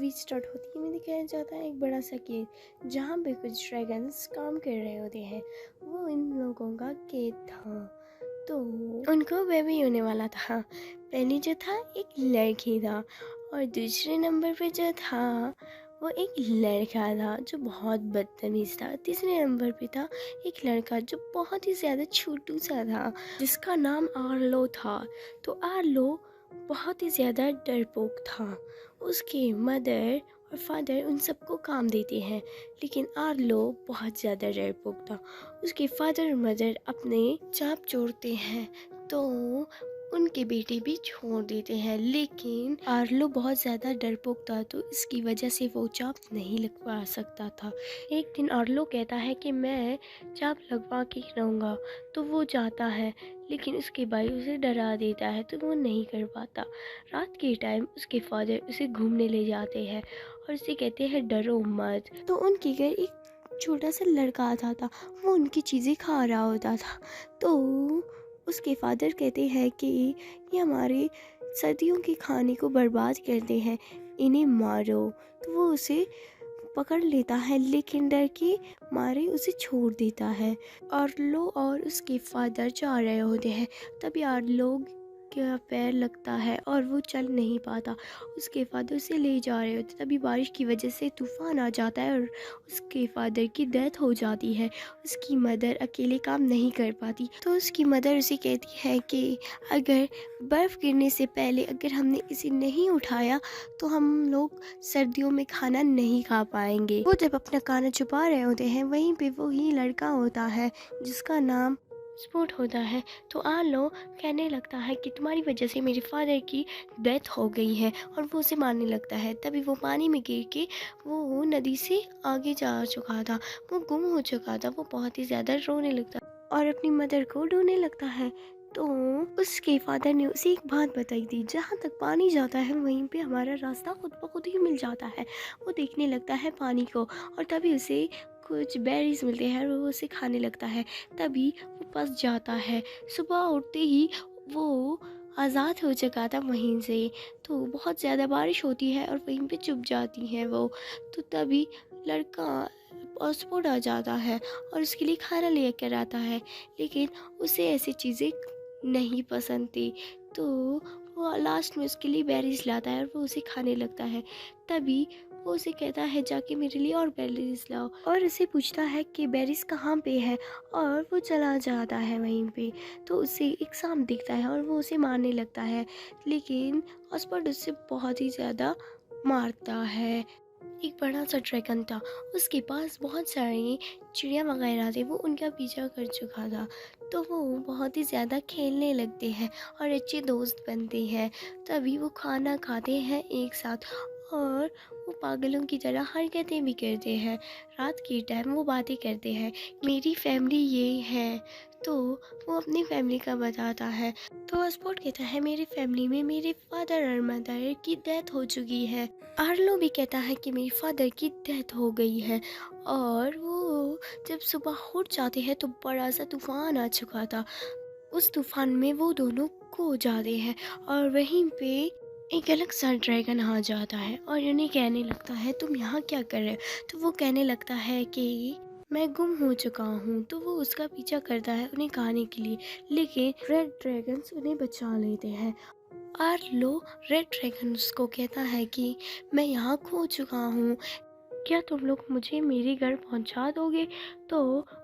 Movie start होती है में दिखाया जाता है एक बड़ा सा केज जहाँ पे कुछ ड्रैगन्स काम कर रहे होते हैं। वो इन लोगों का केज था, तो उनको बेबी होने वाला था। पहले जो था एक लड़की था और दूसरे नंबर पे जो था वो एक लड़का था जो बहुत बदतमीज़ था। तीसरे नंबर पे था एक लड़का जो बहुत ही ज़्यादा छोटू सा था जिसका नाम आर्लो था। तो आर्लो बहुत ही ज़्यादा डरपोक था। उसके मदर और फादर उन सबको काम देते हैं, लेकिन आर्लो बहुत ज़्यादा डरपोक था। उसके फादर और मदर अपने चाप छोड़ते हैं तो उनके बेटे भी छोड़ देते हैं, लेकिन आर्लो बहुत ज़्यादा डरपोक था तो इसकी वजह से वो चाप नहीं लगवा सकता था। एक दिन आर्लो कहता है कि मैं चाप लगवा के ही रहूँगा, तो वो जाता है, लेकिन उसके भाई उसे डरा देता है तो वो नहीं कर पाता। रात के टाइम उसके फादर उसे घूमने ले जाते हैं और उसे कहते हैं डरो मत। तो उनके घर एक छोटा सा लड़का आता था, वो उनकी चीज़ें खा रहा होता था। तो उसके फादर कहते हैं कि ये हमारे सर्दियों के खाने को बर्बाद करते हैं, इन्हें मारो। तो वो उसे पकड़ लेता है, लेकिन डर के मारे उसे छोड़ देता है। आर्लो और उसके फादर जा रहे होते हैं, तभी आर्लो का पैर लगता है और वो चल नहीं पाता। उसके फादर उसे ले जा रहे होते, तभी बारिश की वजह से तूफान आ जाता है और उसके फादर की डेथ हो जाती है। उसकी मदर अकेले काम नहीं कर पाती, तो उसकी मदर उसे कहती है कि अगर बर्फ़ गिरने से पहले अगर हमने इसे नहीं उठाया तो हम लोग सर्दियों में खाना नहीं खा पाएंगे। वो जब अपना खाना छुपा रहे होते हैं, वहीं पे वो ही लड़का होता है जिसका नाम स्पॉट होता है। तो आर्लो कहने लगता है कि तुम्हारी वजह से मेरे फादर की डेथ हो गई है और वो उसे मारने लगता है। तभी वो पानी में गिर के वो नदी से आगे जा चुका था, वो गुम हो चुका था। वो बहुत ही ज़्यादा रोने लगता और अपनी मदर को ढूंढने लगता है। तो उसके फादर ने उसे एक बात बताई थी, जहाँ तक पानी जाता है वहीं पे हमारा रास्ता खुद ब खुद ही मिल जाता है। वो देखने लगता है पानी को और तभी उसे कुछ बेरीज मिलते हैं और वो उसे खाने लगता है। तभी वो फंस जाता है। सुबह उठते ही वो आज़ाद हो चुका था वहीं से। तो बहुत ज़्यादा बारिश होती है और वहीं पे चुप जाती है वो। तो तभी लड़का पासपोर्ट आ जाता है और उसके लिए खाना लेकर आता है, लेकिन उसे ऐसी चीज़ें नहीं पसंद थी। तो वो लास्ट में उसके लिए बेरीज लाता है और वो उसे खाने लगता है। तभी वो उसे कहता है जाके मेरे लिए और बेरीज लाओ, और उसे पूछता है कि बेरीज कहाँ पे है, और वो चला जाता है वहीं पे। तो उसे एक सांप दिखता है और वो उसे मारने लगता है, लेकिन ऑस्बर्ट उससे बहुत ही ज़्यादा मारता है। एक बड़ा सा ड्रैगन था, उसके पास बहुत सारी चिड़िया वगैरह थे, वो उनका पीछा कर चुका था। तो वो बहुत ही ज़्यादा खेलने लगते हैं और अच्छे दोस्त बनते हैं। तभी वो खाना खाते हैं एक साथ और वो पागलों की तरह हरकतें भी करते हैं। रात के टाइम वो बातें करते हैं, मेरी फैमिली ये है। तो वो अपनी फैमिली का बताता है। तो स्पॉट कहता है मेरी फैमिली में मेरे फादर और मदर की डेथ हो चुकी है। आर्लो भी कहता है कि मेरे फादर की डेथ हो गई है। और वो जब सुबह उठ जाते हैं तो बड़ा सा तूफान आ चुका था। उस तूफान में वो दोनों खो जाते हैं और वहीं पे एक अलग सा ड्रैगन आ जाता है और उन्हें कहने लगता है तुम यहाँ क्या कर रहे हो। तो वो कहने लगता है कि मैं गुम हो चुका हूँ। तो वो उसका पीछा करता है उन्हें खाने के लिए, लेकिन रेड ड्रैगन्स उन्हें बचा लेते हैं। आर्लो रेड ड्रैगन्स को कहता है कि मैं यहाँ खो चुका हूँ, क्या तुम लोग मुझे मेरे घर पहुंचा दोगे। तो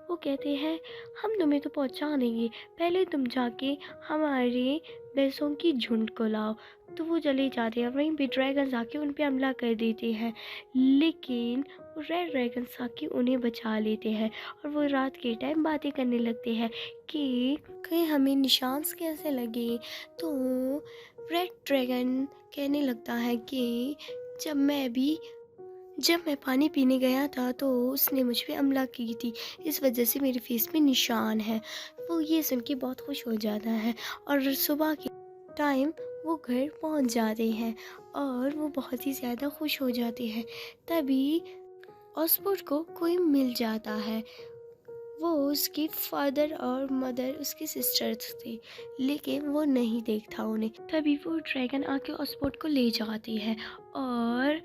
वो कहते हैं हम तुम्हें तो पहुंचा देंगे, पहले तुम जाके हमारे भैंसों की झुंड को लाओ। तो वो चले जाते हैं, वहीं पे ड्रैगन्स आके उन पे हमला कर देते हैं, लेकिन वो रेड ड्रैगन्स आके उन्हें बचा लेते हैं। और वो रात के टाइम बातें करने लगते हैं कि कहीं हमें निशान कैसे लगे। तो रेड ड्रैगन कहने लगता है कि जब मैं पानी पीने गया था तो उसने मुझ पे हमला की थी, इस वजह से मेरे फेस पे निशान है। वो ये सुन के बहुत खुश हो जाता है और सुबह के टाइम वो घर पहुंच जाते हैं और वो बहुत ही ज़्यादा खुश हो जाते हैं। तभी ऑस्बर्ट को कोई मिल जाता है। वो उसके फादर और मदर उसके सिस्टर्स थे, लेकिन वो नहीं देखता उन्हें। तभी वो ड्रैगन आके ऑस्बर्ट को ले जाती है और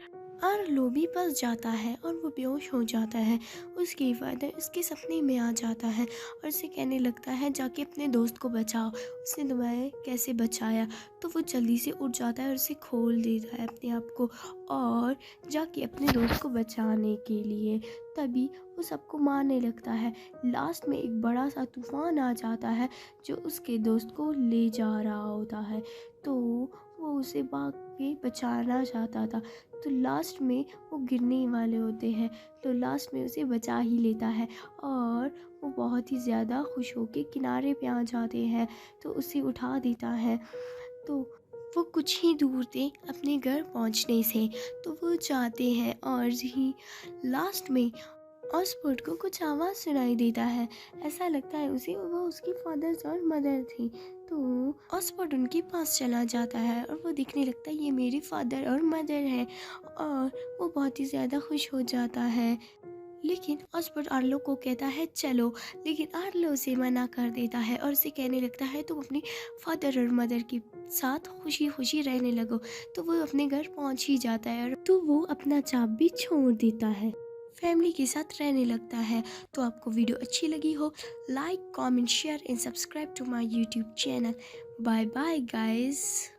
आर्लो भी फंस जाता है और वो बेहोश हो जाता है। उसकी फादर उसके सपने में आ जाता है और उसे कहने लगता है जाके अपने दोस्त को बचाओ। उसने तुम्हें कैसे बचाया? तो वो जल्दी से उठ जाता है और उसे खोल देता है अपने आप को और जाके अपने दोस्त को बचाने के लिए। तभी वो सबको मारने लगता है। लास्ट में एक बड़ा सा तूफान आ जाता है जो उसके दोस्त को ले जा रहा होता है। तो वो उसे भाग के बचाना चाहता था। तो लास्ट में वो गिरने वाले होते हैं, तो लास्ट में उसे बचा ही लेता है और वो बहुत ही ज़्यादा खुश होके किनारे पे आ जाते हैं। तो उसे उठा देता है। तो वो कुछ ही दूर थे अपने घर पहुंचने से, तो वो जाते हैं और ही लास्ट में ऑस्बर्ट को कुछ आवाज़ सुनाई देता है। ऐसा लगता है उसे वो उसकी फादर और मदर थी। तो ऑस्बर्ट उनके पास चला जाता है और वो दिखने लगता है ये मेरे फादर और मदर हैं और वो बहुत ही ज़्यादा खुश हो जाता है। लेकिन ऑस्बर्ट आर्लो को कहता है चलो, लेकिन आर्लो उसे मना कर देता है और उसे कहने लगता है तुम अपने फादर और मदर के साथ खुशी खुशी रहने लगो। तो वो अपने घर पहुंच ही जाता है और तो वो अपना जॉब भी छोड़ देता है, फैमिली के साथ रहने लगता है। तो आपको वीडियो अच्छी लगी हो, like comment share and subscribe to my YouTube channel. Bye bye guys.